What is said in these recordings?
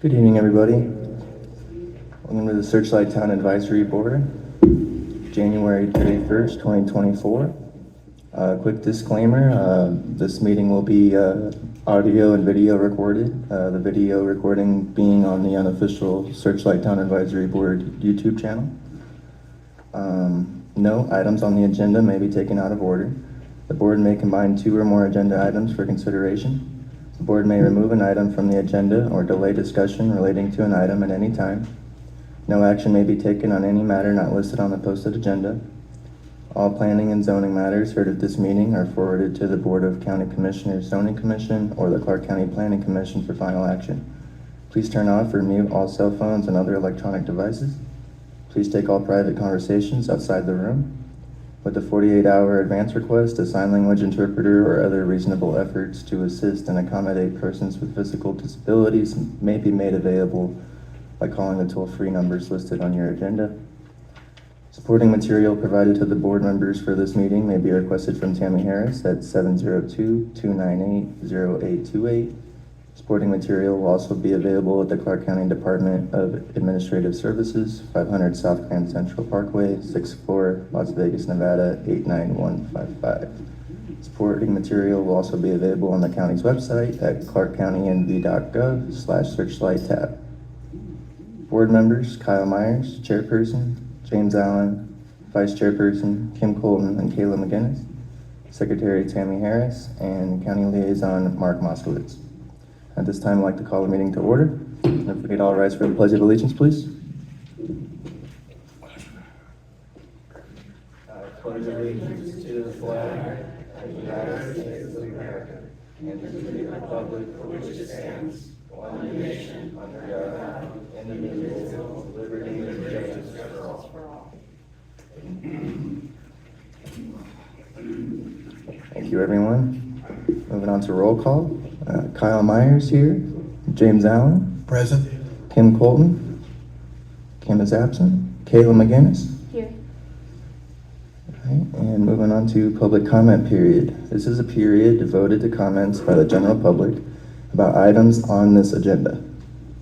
Good evening, everybody. Welcome to the Searchlight Town Advisory Board, January 31st, 2024. Quick disclaimer, this meeting will be audio and video recorded, the video recording being on the unofficial Searchlight Town Advisory Board YouTube channel. No items on the agenda may be taken out of order. The board may combine two or more agenda items for consideration. The board may remove an item from the agenda or delay discussion relating to an item at any time. No action may be taken on any matter not listed on the posted agenda. All planning and zoning matters heard at this meeting are forwarded to the Board of County Commissioners Zoning Commission or the Clark County Planning Commission for final action. Please turn off or mute all cell phones and other electronic devices. Please take all private conversations outside the room. With a 48-hour advance request, a sign language interpreter or other reasonable efforts to assist and accommodate persons with physical disabilities may be made available by calling the toll-free numbers listed on your agenda. Supporting material provided to the board members for this meeting may be requested from Tammy Harris at 702-298-0828. Supporting material will also be available at the Clark County Department of Administrative Services, 500 South Grand Central Parkway, 6th floor, Las Vegas, Nevada, 89155. Supporting material will also be available on the county's website at clarkcountynv.gov/searchlight tab. Board members: Kyle Myers, Chairperson; James Allen, Vice Chairperson; Kim Colton and Kayla McGinnis; Secretary Tammy Harris; and County Liaison Mark Moskowitz. At this time, I'd like to call the meeting to order. If we could all rise for the Pledge of Allegiance, please. I pledge allegiance to the flag of the United States of America and to the republic for which it stands, one nation, under God, indivisible, with liberty and justice for all. Thank you, everyone. Moving on to roll call. Kyle Myers here. James Allen. Present. Kim Colton. Kim is absent. Kayla McGinnis. Here. All right, and moving on to public comment period. This is a period devoted to comments by the general public about items on this agenda.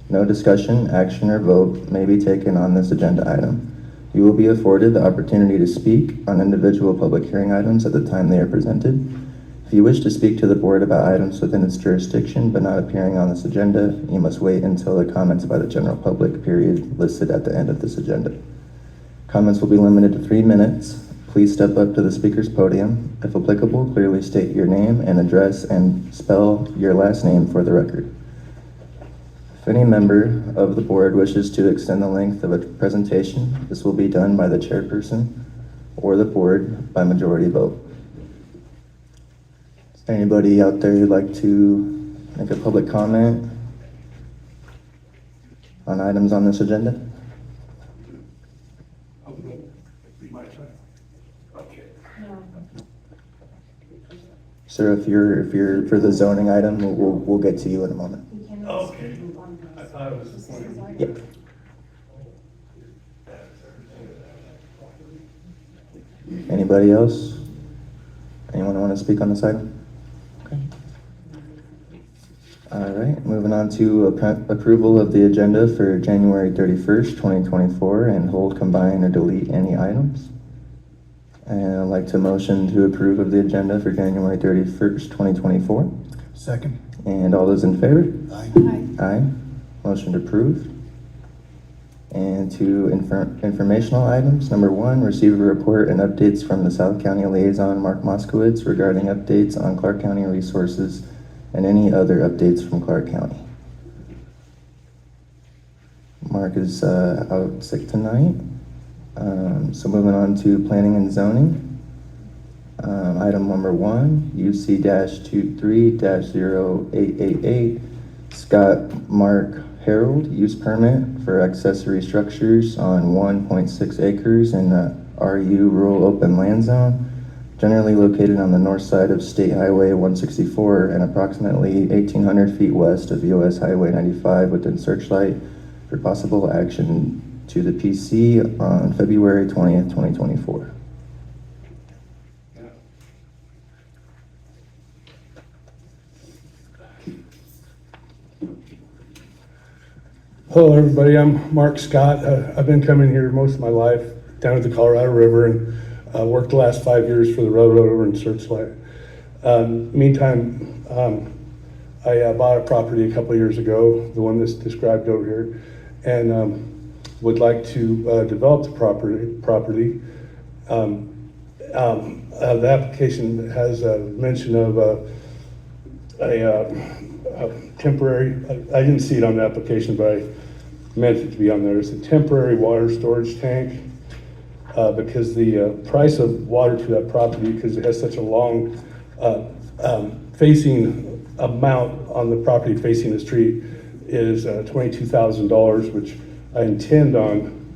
No discussion, action, or vote may be taken on this agenda item. You will be afforded the opportunity to speak on individual public hearing items at the time they are presented. If you wish to speak to the board about items within its jurisdiction but not appearing on this agenda, you must wait until the comments by the general public period listed at the end of this agenda. Comments will be limited to 3 minutes. Please step up to the speaker's podium. If applicable, clearly state your name and address and spell your last name for the record. If any member of the board wishes to extend the length of a presentation, this will be done by the chairperson or the board by majority vote. Is there anybody out there who'd like to make a public comment on items on this agenda? Sir, if you're for the zoning item, we'll get to you in a moment. Okay. I thought it was the point. Yep. Anybody else? Anyone want to speak on this item? Okay. All right, moving on to approval of the agenda for January 31st, 2024, and hold, combine, or delete any items. And I'd like to motion to approve of the agenda for January 31st, 2024. Second. And all those in favor? Aye. Aye. Motion approved. And to informational items, number 1, receive a report and updates from the South County Liaison Mark Moskowitz regarding updates on Clark County resources and any other updates from Clark County. Mark is out sick tonight. So moving on to planning and zoning. Item number 1, UC-23-0888, Scott Mark Harold, use permit for accessory structures on 1.6 acres in the RU Rural Open Land Zone, generally located on the north side of State Highway 164 and approximately 1,800 feet west of US Highway 95 within Searchlight, for possible action to the PC on February 20th, 2024. Hello, everybody. I'm Mark Scott. I've been coming here most of my life down at the Colorado River and worked the last 5 years for the railroad over in Searchlight. Meantime, I bought a property a couple of years ago, the one that's described over here, and would like to develop the property. The application has a mention of a temporary, I didn't see it on the application, but I meant it to be on there. It's a temporary water storage tank because the price of water to that property, because it has such a long facing amount on the property facing the street, is $22,000, which I intend on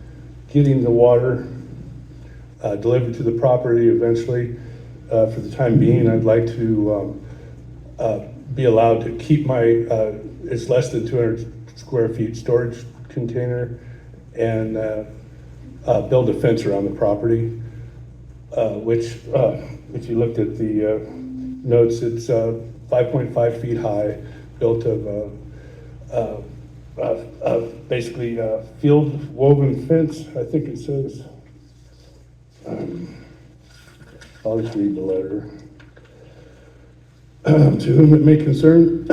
getting the water delivered to the property eventually. For the time being, I'd like to be allowed to keep my, it's less than 200 square feet storage container, and build a fence around the property, which if you looked at the notes, it's 5.5 feet high, built of basically field woven fence, I think it says. I'll just read the letter. To whom it may concern,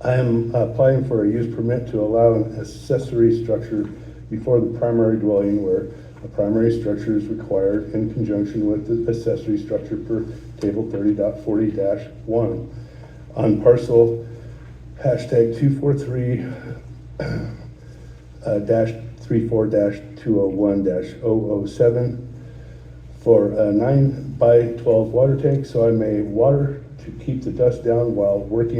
I am applying for a use permit to allow an accessory structure before the primary dwelling where a primary structure is required in conjunction with the accessory structure per table 30.40-1 on parcel hashtag 243-34-201-007 for a 9x12 water tank, so I may water to keep the dust down while work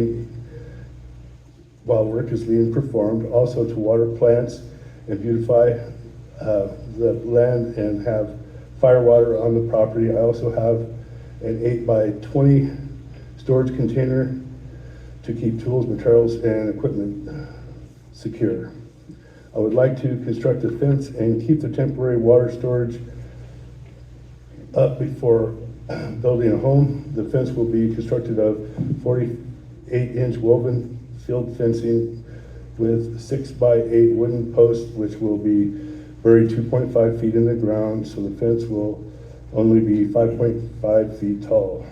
is being performed, also to water plants and beautify the land and have fire water on the property. I also have an 8x20 storage container to keep tools, materials, and equipment secure. I would like to construct a fence and keep the temporary water storage up before building a home. The fence will be constructed of 48-inch woven field fencing with 6x8 wooden posts, which will be buried 2.5 feet in the ground, so the fence will only be 5.5 feet tall.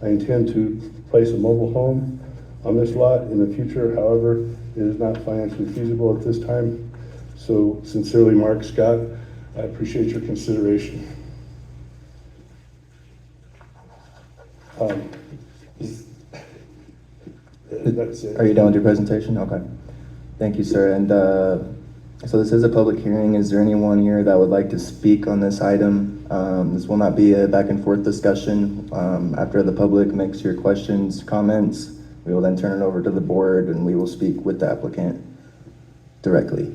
I intend to place a mobile home on this lot in the future. However, it is not financially feasible at this time. So sincerely, Mark Scott, I appreciate your consideration. That's it. Are you done with your presentation? Okay. Thank you, sir. And so this is a public hearing. Is there anyone here that would like to speak on this item? This will not be a back and forth discussion. After the public makes your questions, comments, we will then turn it over to the board and we will speak with the applicant directly.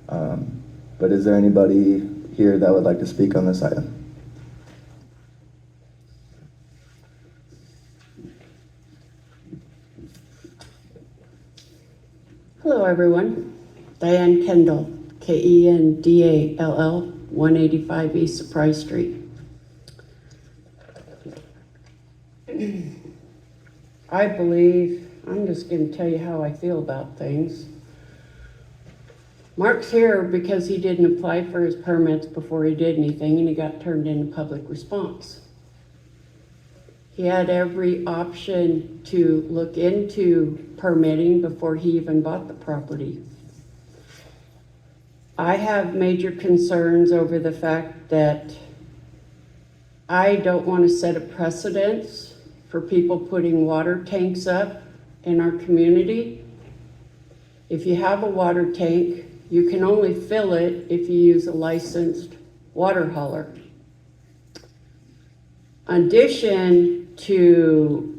But is there anybody here that would like to speak on this item? Hello, everyone. Diane Kendall, Kendall, 185 East Surprise Street. I believe, I'm just going to tell you how I feel about things. Mark's here because he didn't apply for his permits before he did anything, and he got turned into public response. He had every option to look into permitting before he even bought the property. I have major concerns over the fact that I don't want to set a precedence for people putting water tanks up in our community. If you have a water tank, you can only fill it if you use a licensed water hauler. In addition to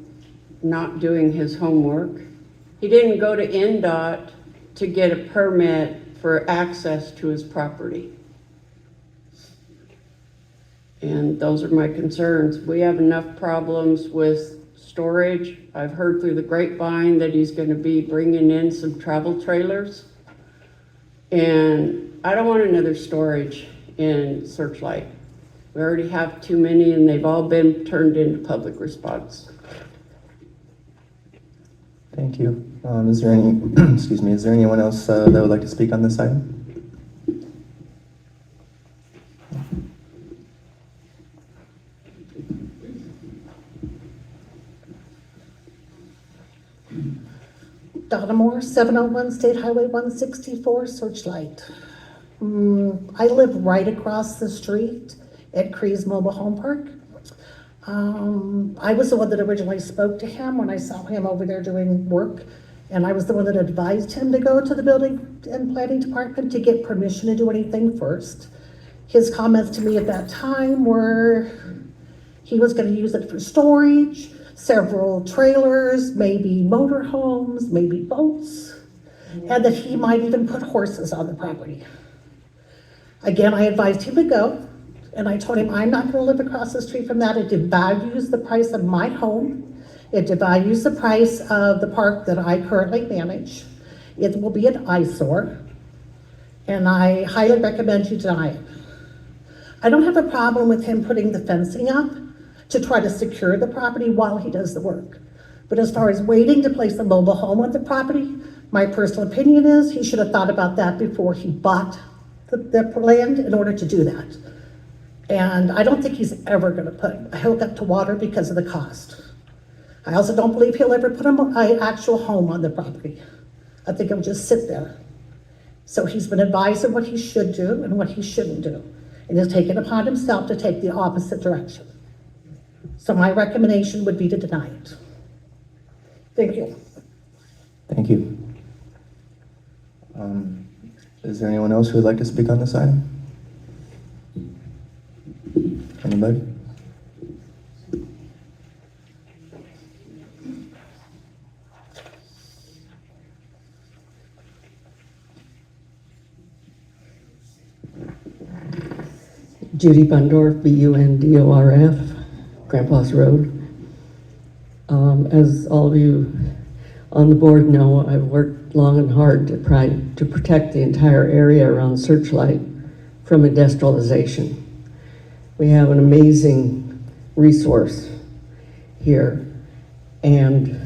not doing his homework, he didn't go to NDOT to get a permit for access to his property. And those are my concerns. We have enough problems with storage. I've heard through the grapevine that he's going to be bringing in some travel trailers. And I don't want another storage in Searchlight. We already have too many, and they've all been turned into public response. Thank you. Is there any, excuse me, is there anyone else that would like to speak on this item? Donna Moore, 701 State Highway 164, Searchlight. I live right across the street at Cree's Mobile Home Park. I was the one that originally spoke to him when I saw him over there doing work, and I was the one that advised him to go to the Building and Planning Department to get permission to do anything first. His comments to me at that time were he was going to use it for storage, several trailers, maybe motorhomes, maybe boats, and that he might even put horses on the property. Again, I advised him to go, and I told him I'm not going to live across the street from that. It devalues the price of my home. It devalues the price of the park that I currently manage. It will be an eyesore, and I highly recommend you deny it. I don't have a problem with him putting the fencing up to try to secure the property while he does the work. But as far as waiting to place a mobile home on the property, my personal opinion is he should have thought about that before he bought the land in order to do that. And I don't think he's ever gonna put a hookup to water because of the cost. I also don't believe he'll ever put an actual home on the property. I think it'll just sit there. So he's been advised of what he should do and what he shouldn't do, and has taken upon himself to take the opposite direction. So my recommendation would be to deny it. Thank you. Thank you. Is there anyone else who would like to speak on this item? Anybody? Judy Bundorf, Bundorf, Grandpa's Road. As all of you on the board know, I've worked long and hard to protect the entire area around Searchlight from industrialization. We have an amazing resource here, and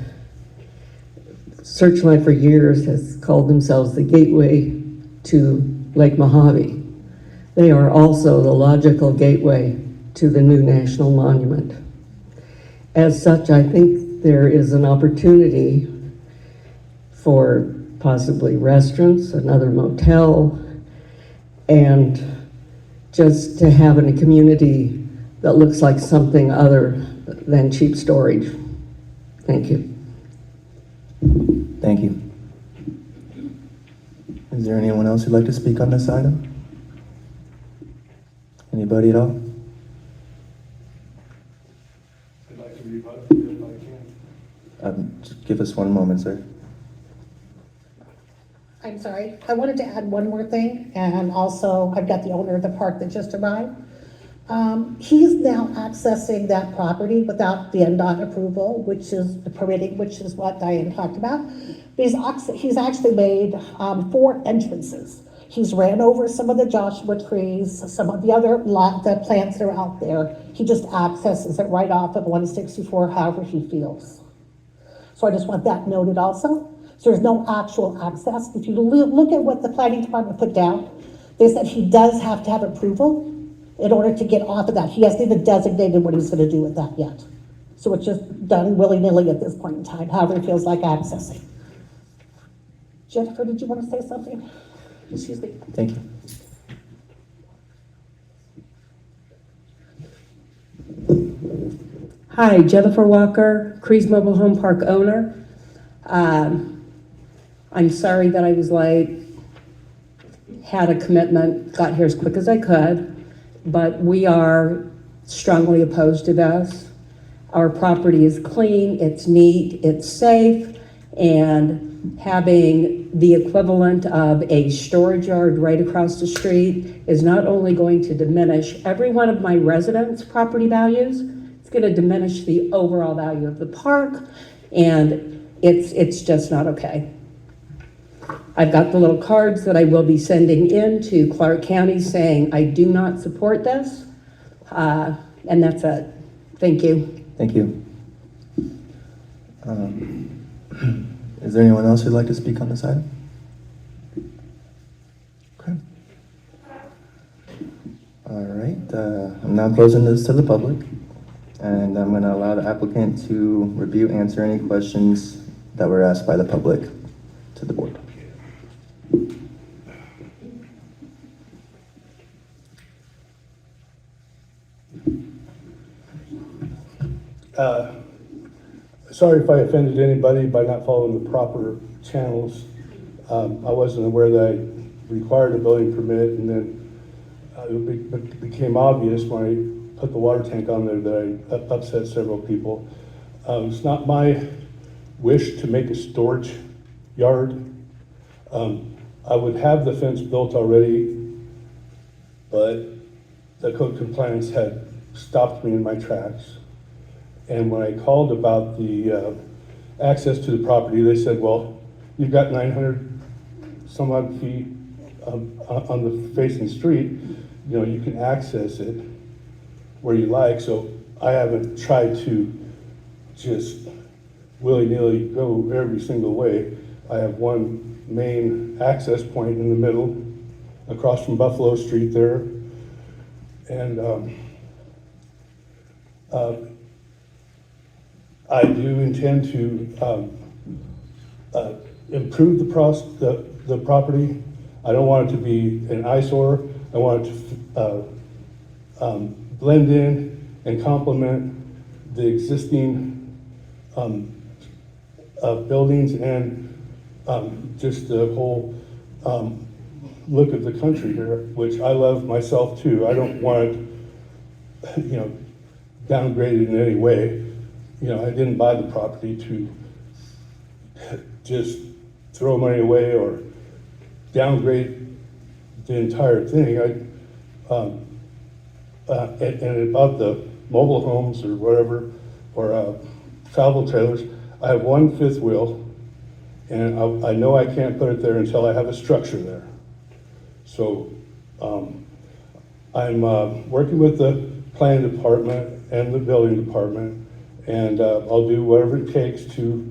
Searchlight for years has called themselves the gateway to Lake Mojave. They are also the logical gateway to the new national monument. As such, I think there is an opportunity for possibly restaurants, another motel, and just to have in a community that looks like something other than cheap storage. Thank you. Thank you. Is there anyone else who'd like to speak on this item? Anybody at all? I'd like to rebut if I can. Just give us one moment, sir. I'm sorry, I wanted to add one more thing, and also I've got the owner of the park that just arrived. He's now accessing that property without the NDOT approval, which is the permitting, which is what Diane talked about. But he's actually made 4 entrances. He's ran over some of the Joshua trees, some of the other the plants that are out there. He just accesses it right off of 164 however he feels. So I just want that noted also. So there's no actual access. If you look at what the planning department put down, they said he does have to have approval in order to get off of that. He hasn't even designated what he's gonna do with that yet. So it's just done willy-nilly at this point in time, however he feels like accessing. Jennifer, did you want to say something? Excuse me. Thank you. Hi, Jennifer Walker, Cree's Mobile Home Park owner. I'm sorry that I was late, had a commitment, got here as quick as I could, but we are strongly opposed to this. Our property is clean, it's neat, it's safe, and having the equivalent of a storage yard right across the street is not only going to diminish every one of my residents' property values, it's going to diminish the overall value of the park, and it's just not okay. I've got the little cards that I will be sending in to Clark County saying I do not support this, and that's it. Thank you. Thank you. Is there anyone else who'd like to speak on this item? Okay. All right, I'm now closing this to the public, and I'm going to allow the applicant to review, answer any questions that were asked by the public to the board. Sorry if I offended anybody by not following the proper channels. I wasn't aware that I required a building permit, and then it became obvious when I put the water tank on there that I upset several people. It's not my wish to make a storage yard. I would have the fence built already, but the code compliance had stopped me in my tracks. And when I called about the access to the property, they said, well, you've got 900 some odd feet on the facing street, you know, you can access it where you like. So I haven't tried to just willy-nilly go every single way. I have one main access point in the middle, across from Buffalo Street there. And I do intend to improve the property. I don't want it to be an eyesore. I want it to blend in and complement the existing buildings and just the whole look of the country here, which I love myself too. I don't want it, you know, downgraded in any way. You know, I didn't buy the property to just throw money away or downgrade the entire thing. And about the mobile homes or whatever, or travel trailers, I have one fifth wheel, and I know I can't put it there until I have a structure there. So I'm working with the planning department and the building department, and I'll do whatever it takes to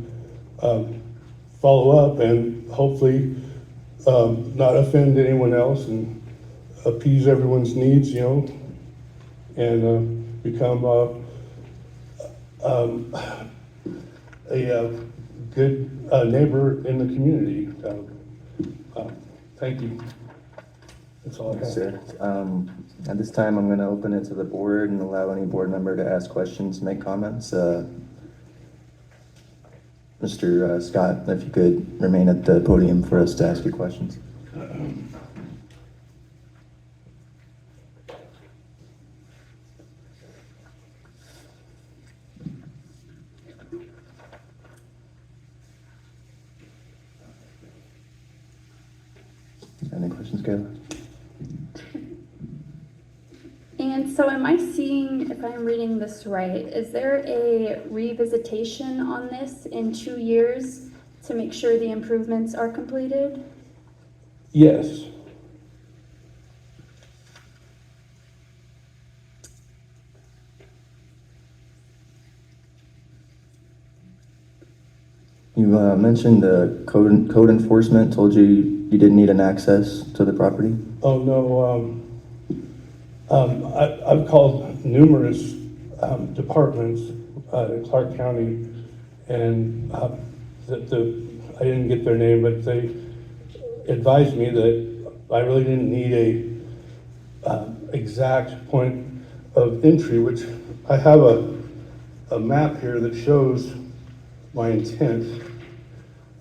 follow up and hopefully not offend anyone else and appease everyone's needs, you know, and become a good neighbor in the community. Thank you. That's all I have. Yes, sir. At this time, I'm going to open it to the board and allow any board member to ask questions, make comments. Mr. Scott, if you could remain at the podium for us to ask your questions. Any questions, Kayla? And so am I seeing, if I'm reading this right, is there a revisitation on this in 2 years to make sure the improvements are completed? Yes. You mentioned the code enforcement told you you didn't need an access to the property. Oh, no. I've called numerous departments in Clark County, and I didn't get their name, but they advised me that I really didn't need a exact point of entry, which I have a map here that shows my intent.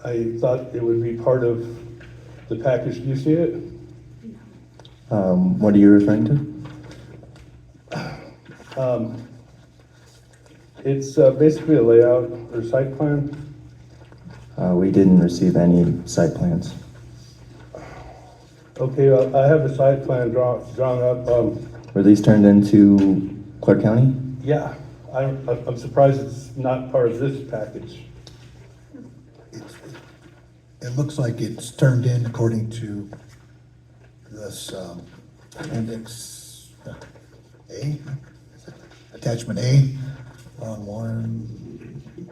I thought it would be part of the package. Do you see it? What are you referring to? It's basically a layout or site plan. We didn't receive any site plans. Okay, I have a site plan drawn up. Were these turned into Clark County? Yeah, I'm surprised it's not part of this package. It looks like it's turned in according to this appendix A, attachment A, on one.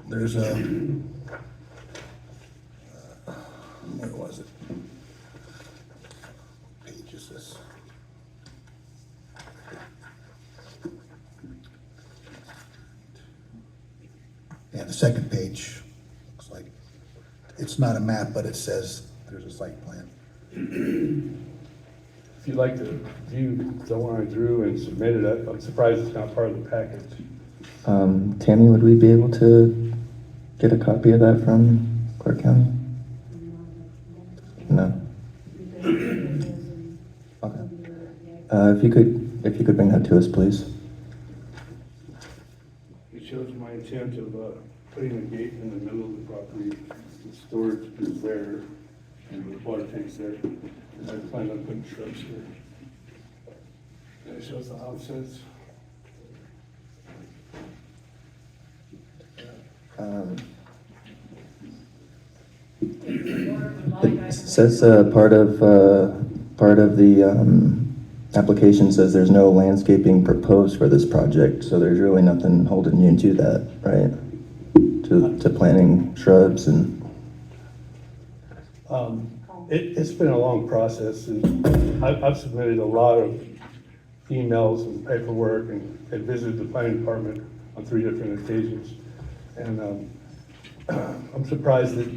There's a was it? What page is this? Yeah, the second page, looks like, it's not a map, but it says there's a site plan. If you'd like to view the one I drew and submitted it, I'm surprised it's not part of the package. Tammy, would we be able to get a copy of that from Clark County? No? Okay. If you could bring that to us, please. It shows my intent of putting a gate in the middle of the property. The storage is there, and the water tank's there. And I plan on putting shrubs here. And it shows the houses. It says part of the application says there's no landscaping proposed for this project, so there's really nothing holding you to that, right? To planting shrubs and. It's been a long process, and I've submitted a lot of emails and paperwork and visited the planning department on 3 different occasions. And I'm surprised that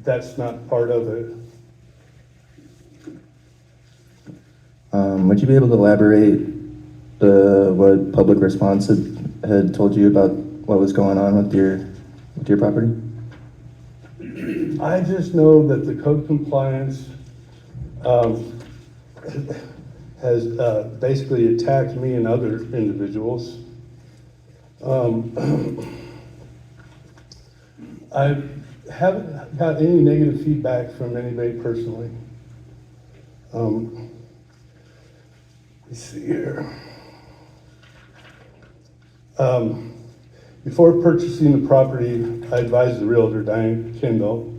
that's not part of it. Would you be able to elaborate what public response had told you about what was going on with your property? I just know that the code compliance has basically attacked me and other individuals. I haven't got any negative feedback from anybody personally. Let's see here. Before purchasing the property, I advised the realtor, Diane Kendall,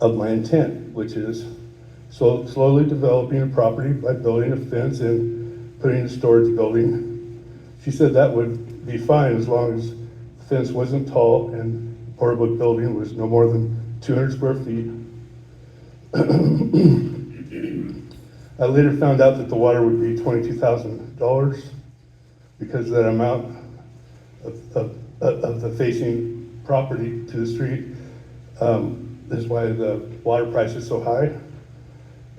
of my intent, which is slowly developing a property by building a fence and putting a storage building. She said that would be fine as long as the fence wasn't tall and the portable building was no more than 200 square feet. I later found out that the water would be $22,000 because of that amount of the facing property to the street. That's why the water price is so high.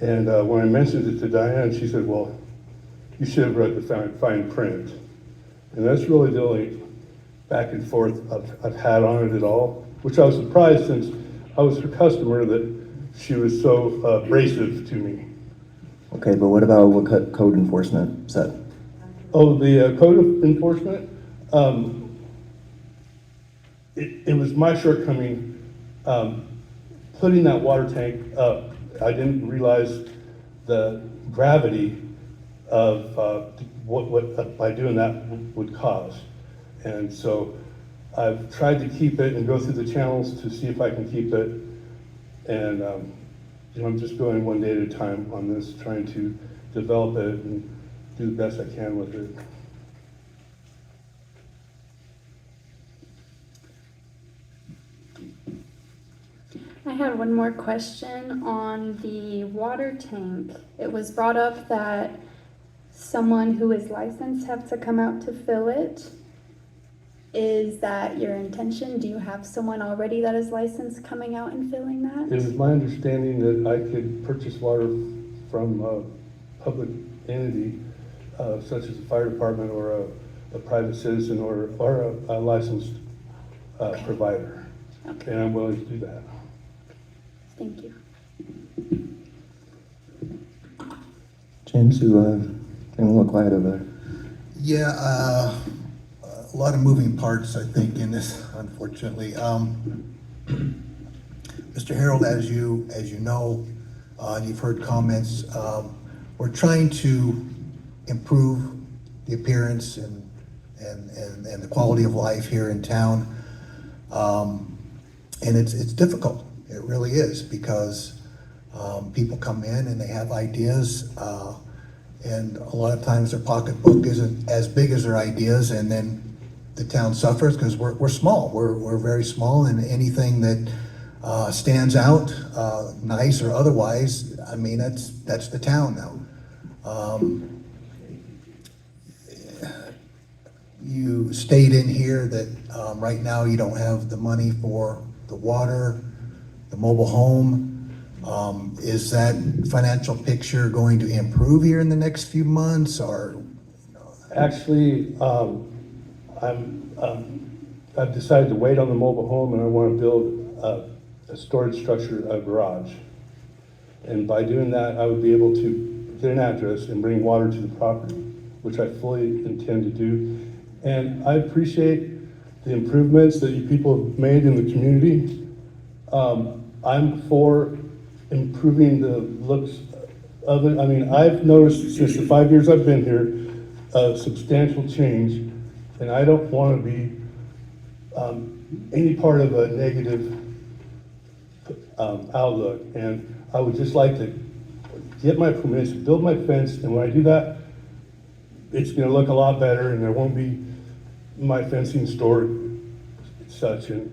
And when I mentioned it to Diane, she said, well, you should have read the fine print. And that's really the only back and forth I've had on it at all, which I was surprised since I was her customer that she was so abrasive to me. Okay, but what about what code enforcement said? Oh, the code of enforcement, it was my shortcoming, putting that water tank up. I didn't realize the gravity of what by doing that would cause. And so I've tried to keep it and go through the channels to see if I can keep it. And you know, I'm just going one day at a time on this, trying to develop it and do the best I can with it. I had one more question on the water tank. It was brought up that someone who is licensed have to come out to fill it. Is that your intention? Do you have someone already that is licensed coming out and filling that? It was my understanding that I could purchase water from a public entity, such as a fire department or a private citizen or a licensed provider. Okay. And I'm willing to do that. Thank you. James, you a little quiet over there. Yeah, a lot of moving parts, I think, in this, unfortunately. Mr. Harold, as you know, you've heard comments, we're trying to improve the appearance and the quality of life here in town. And it's difficult, it really is, because people come in and they have ideas, and a lot of times their pocketbook isn't as big as their ideas, and then the town suffers because we're small. We're very small, and anything that stands out, nice or otherwise, I mean, that's the town now. You state in here that right now you don't have the money for the water, the mobile home. Is that financial picture going to improve here in the next few months, or? Actually, I've decided to wait on the mobile home, and I want to build a storage structure, a garage. And by doing that, I would be able to get an address and bring water to the property, which I fully intend to do. And I appreciate the improvements that you people have made in the community. I'm for improving the looks of it. I mean, I've noticed since the 5 years I've been here, a substantial change, and I don't want to be any part of a negative outlook. And I would just like to get my permits, build my fence, and when I do that, it's going to look a lot better, and there won't be my fencing stored such. And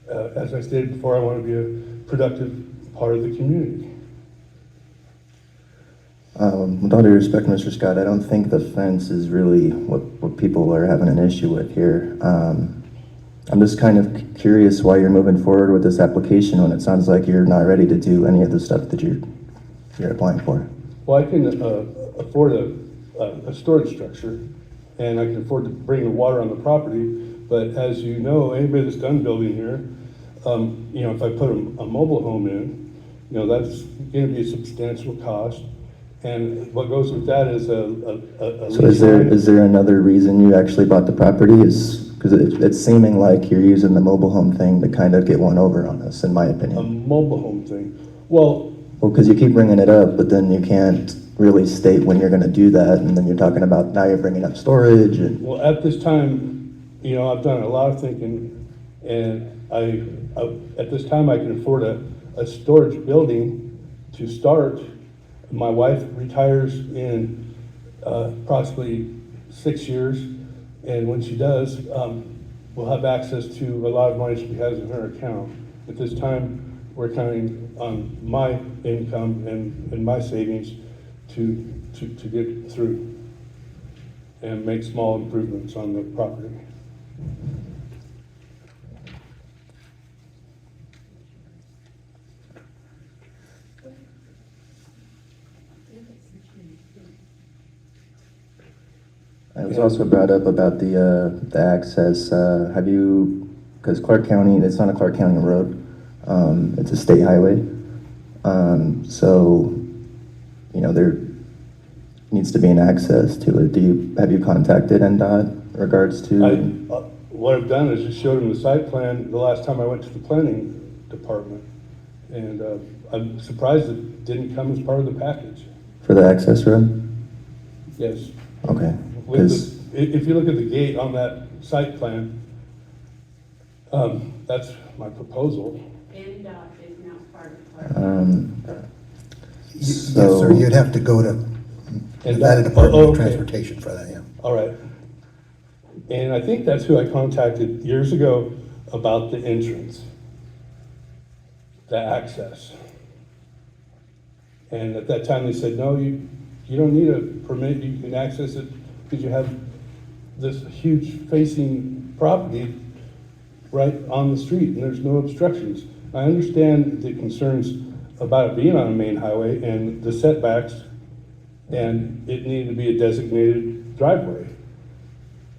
as I stated before, I want to be a productive part of the community. With all due respect, Mr. Scott, I don't think the fence is really what people are having an issue with here. I'm just kind of curious why you're moving forward with this application when it sounds like you're not ready to do any of the stuff that you're applying for. Well, I can afford a storage structure, and I can afford to bring the water on the property. But as you know, anybody that's done building here, you know, if I put a mobile home in, you know, that's going to be a substantial cost. And what goes with that is a So is there another reason you actually bought the property? Is because it's seeming like you're using the mobile home thing to kind of get one over on us, in my a opinion. mobile home thing. Well, Because you keep bringing it up, but then you can't really state when you're going to do that, and then you're talking about now you're bringing up storage and. well, at this time, you know, I've done a lot of thinking, and at this time I can afford a storage building to start. My wife retires in approximately 6 years, and when she does, we'll have access to a lot of money she has in her account. At this time, we're counting on my income and my savings to get through and make small improvements on the property. It was also brought up about the access. Have you, because Clark County, it's not a Clark County road, it's a state highway. So, you know, there needs to be an access to it. Have you contacted NDOT in regards to? What I've done is just showed them the site plan the last time I went to the planning department. And I'm surprised it didn't come as part of the package. For the access road? Yes. Okay. If you look at the gate on that site plan, that's my proposal. NDOT is not part of Clark. Yes, sir, you'd have to go to Nevada Department of Transportation for that, yeah. All right. And I think that's who I contacted years ago about the entrance, the access. And at that time, they said, no, you don't need a permit, you can access it because you have this huge facing property right on the street and there's no obstructions. I understand the concerns about it being on a main highway and the setbacks, and it needed to be a designated driveway.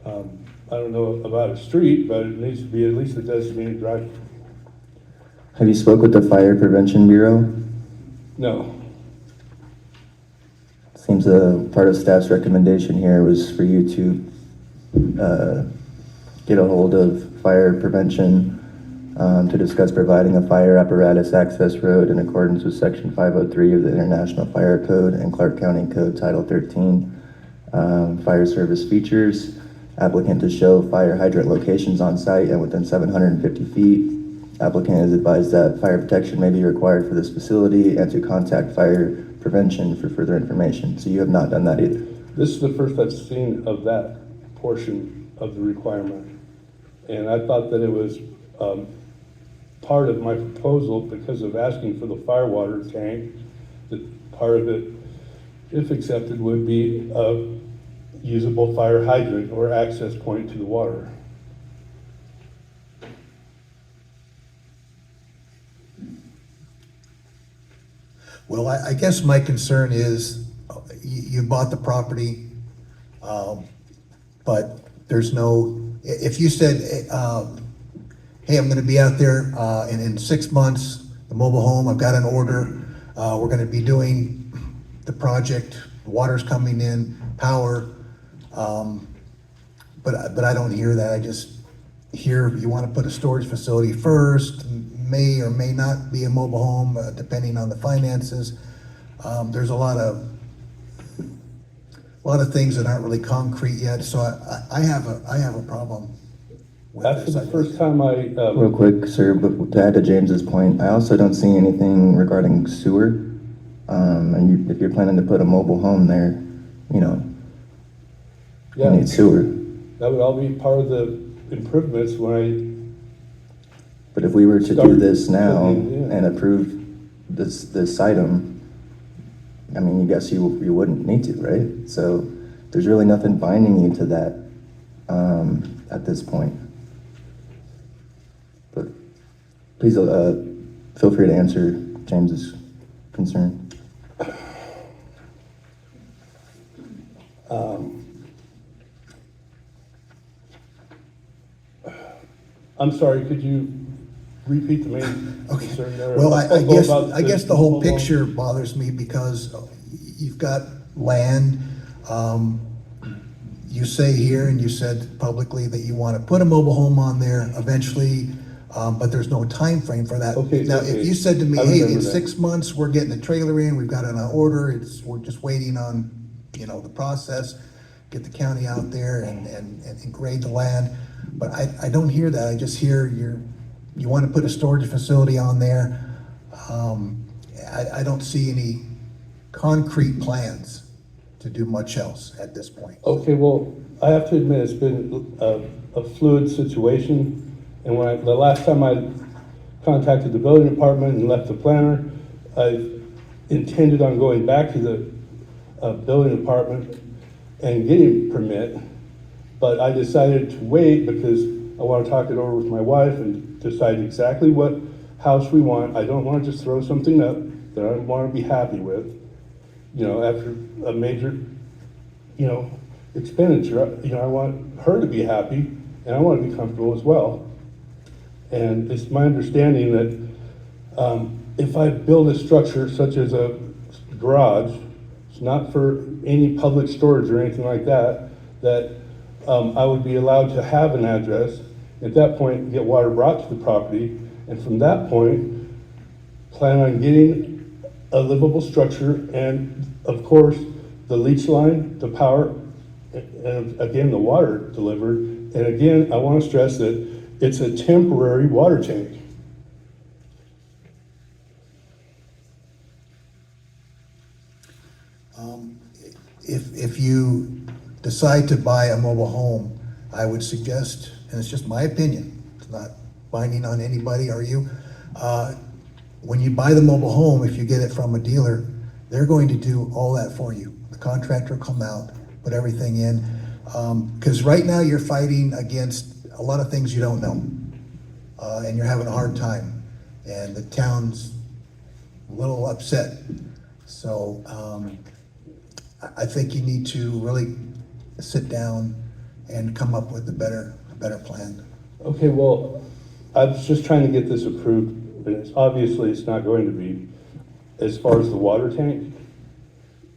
I don't know about a street, but it needs to be at least a designated driveway. Have you spoke with the Fire Prevention Bureau? No. Seems a part of staff's recommendation here was for you to get a hold of fire prevention to discuss providing a fire apparatus access road in accordance with Section 503 of the International Fire Code and Clark County Code Title 13. Fire service features, applicant to show fire hydrant locations on site and within 750 feet. Applicant is advised that fire protection may be required for this facility and to contact fire prevention for further information. So you have not done that either. This is the first I've seen of that portion of the requirement. And I thought that it was part of my proposal, because of asking for the fire water tank, that part of it, if accepted, would be a usable fire hydrant or access point to the water. Well, I guess my concern is, you bought the property, but there's no, if you said, hey, I'm gonna be out there, and in 6 months, the mobile home, I've got an order, we're gonna be doing the project, water's coming in, power, but I don't hear that. I just hear you wanna put a storage facility first, may or may not be a mobile home, depending on the finances. There's a lot of things that aren't really concrete yet, so I have a problem with After this. the first time I, Real quick, sir, but to add to James's point, I also don't see anything regarding sewer. And if you're planning to put a mobile home there, you know, you yeah, need sewer. that would all be part of the improvements when But if we were to do Start this now putting it in. and approve this item, I mean, you guess you wouldn't need to, right? So there's really nothing binding you to that at this point. But please feel free to answer James's concern. I'm sorry, could you repeat the main Okay. concern there? Well, I guess, About I guess the whole mobile home? picture bothers me because you've got land. You say here, and you said publicly that you want to put a mobile home on there eventually, but there's no time frame for that. Okay, Now, okay. if you said to me, I hey, remember in that. 6 months, we're getting a trailer in, we've got it on order, we're just waiting on, the process, get the county out there and grade the land. But I don't hear that. I just hear you want to put a storage facility on there. I don't see any concrete plans to do much else at this point. Okay, well, I have to admit, it's been a fluid situation. And the last time I contacted the building department and left the planner, I intended on going back to the building department and getting a permit. But I decided to wait because I want to talk it over with my wife and decide exactly what house we want. I don't want to just throw something up that I don't want to be happy with, after a major, expenditure. I want her to be happy and I want to be comfortable as well. And it's my understanding that if I build a structure such as a garage, it's not for any public storage or anything like that, that I would be allowed to have an address. At that point, get water brought to the property, and from that point, plan on getting a livable structure, and of course, the leach line, the power, and again, the water delivered. And again, I want to stress that it's a temporary water tank. If you decide to buy a mobile home, I would suggest, and it's just my opinion, it's not binding on anybody or you, when you buy the mobile home, if you get it from a dealer, they're going to do all that for you. The contractor will come out, put everything in, because right now you're fighting against a lot of things you don't know, and you're having a hard time, and the town's a little upset. So I think you need to really sit down and come up with a better plan. Okay, well, I was just trying to get this approved, and obviously it's not going to be. As far as the water tank,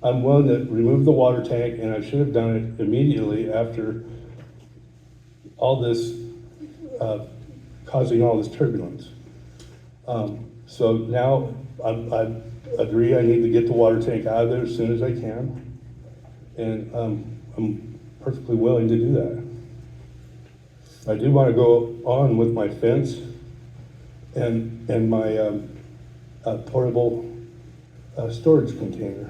I'm willing to remove the water tank, and I should have done it immediately after all this, causing all this turbulence. So now I agree I need to get the water tank out of there as soon as I can, and I'm perfectly willing to do that. I do want to go on with my fence and my portable storage container.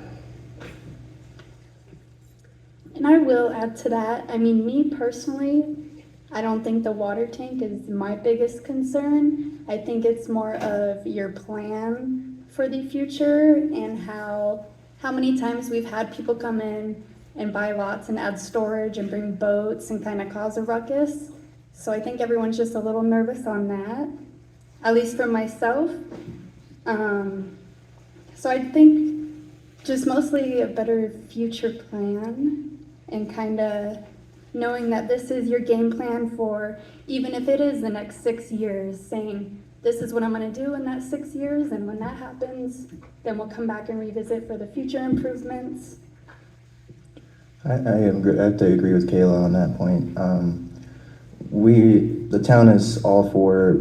And I will add to that, I mean, me personally, I don't think the water tank is my biggest concern. I think it's more of your plan for the future and how many times we've had people come in and buy lots and add storage and bring boats and kind of cause a ruckus. So I think everyone's just a little nervous on that, at least for myself. So I think just mostly a better future plan and kind of knowing that this is your game plan for, even if it is the next 6 years, saying this is what I'm going to do in that 6 years, and when that happens, then we'll come back and revisit for the future improvements. I have to agree with Kayla on that point. The town is all for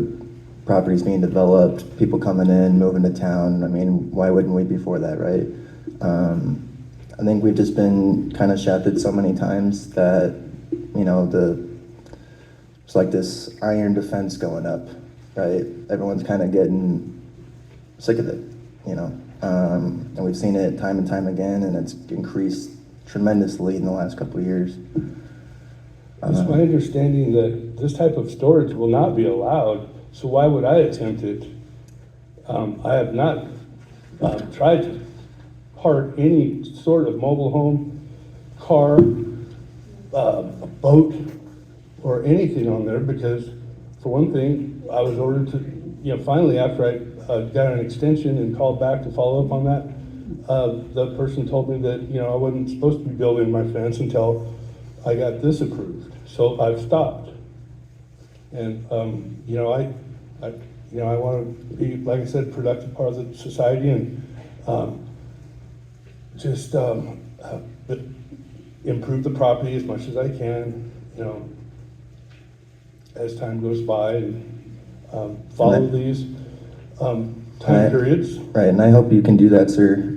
properties being developed, people coming in, moving to town. I mean, why wouldn't we be for that, right? I think we've just been kind of shafted so many times that, you know, it's like this iron defense going up, right? Everyone's kind of getting sick of it, you know? And we've seen it time and time again, and it's increased tremendously in the last couple of years. It's my understanding that this type of storage will not be allowed, so why would I attempt it? I have not tried to park any sort of mobile home, car, a boat, or anything on there because, for one thing, I was ordered to, you know, finally after I got an extension and called back to follow up on that, the person told me that, you know, I wasn't supposed to be building my fence until I got this approved. So I've stopped. And, you know, I want to be, like I said, productive part of the society and just improve the property as much as I can, you know, as time goes by and follow these time periods. Right, and I hope you can do that, sir,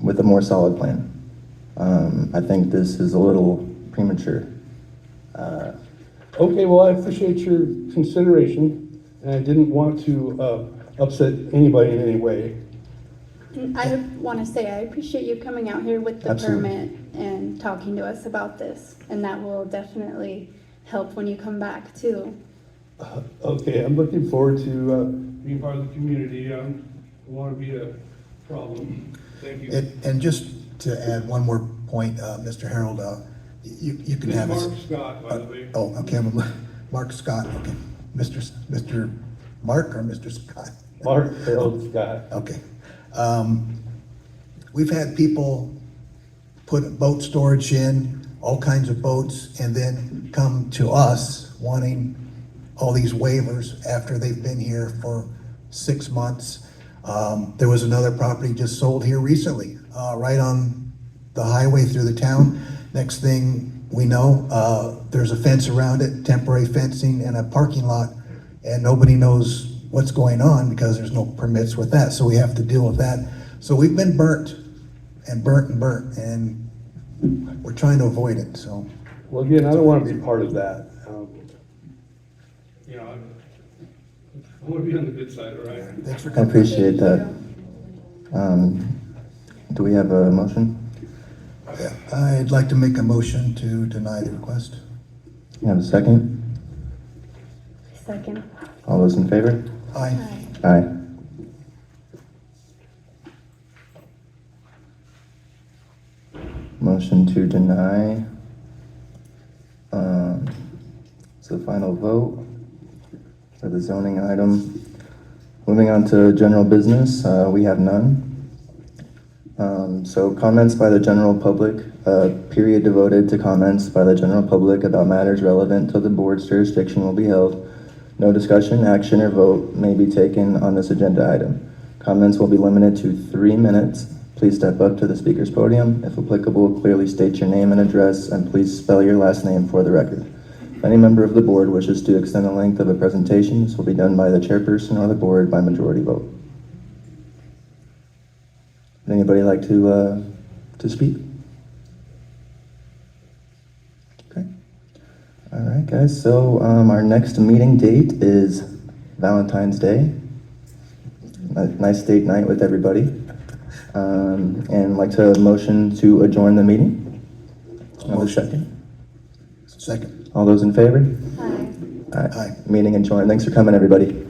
with a more solid plan. I think this is a little premature. Okay, well, I appreciate your consideration, and I didn't want to upset anybody in any way. And I want to say I appreciate you coming out here with the Absolutely. permit and talking to us about this, and that will definitely help when you come back too. Okay, I'm looking forward to being part of the community. I don't want to be a problem. Thank you. And just to add one more point, Mr. Harold, you can have us. Mark Scott, by the way. Oh, okay, Mark Scott, okay. Mr. Mark or Mr. Scott? Mark Harold Scott. Okay. We've had people put boat storage in, all kinds of boats, and then come to us wanting all these waivers after they've been here for 6 months. There was another property just sold here recently, right on the highway through the town. Next thing we know, there's a fence around it, temporary fencing and a parking lot, and nobody knows what's going on because there's no permits with that, so we have to deal with that. So we've been burnt, and we're trying to avoid it, so. Well, again, I don't want to be part of that. You know, I want to be on the good side, all right? Thanks for I coming. appreciate that. Do we have a motion? Yeah, I'd like to make a motion to deny the request. You have a second? Second. All those in favor? Aye. Aye. Motion to deny. It's the final vote for the zoning item. Moving on to general business, we have none. So comments by the general public, period devoted to comments by the general public about matters relevant to the board's jurisdiction will be held. No discussion, action, or vote may be taken on this agenda item. Comments will be limited to 3 minutes. Please step up to the speaker's podium. If applicable, clearly state your name and address, and please spell your last name for the record. If any member of the board wishes to extend the length of a presentation, this will be done by the chairperson or the board by majority vote. Would anybody like to speak? Okay. All right, guys, so our next meeting date is Valentine's Day. Nice date night with everybody. And like to motion to adjourn the meeting. Another second. Second. All those in favor? Hi. Aye. Aye. Meeting adjourned. Thanks for coming, everybody.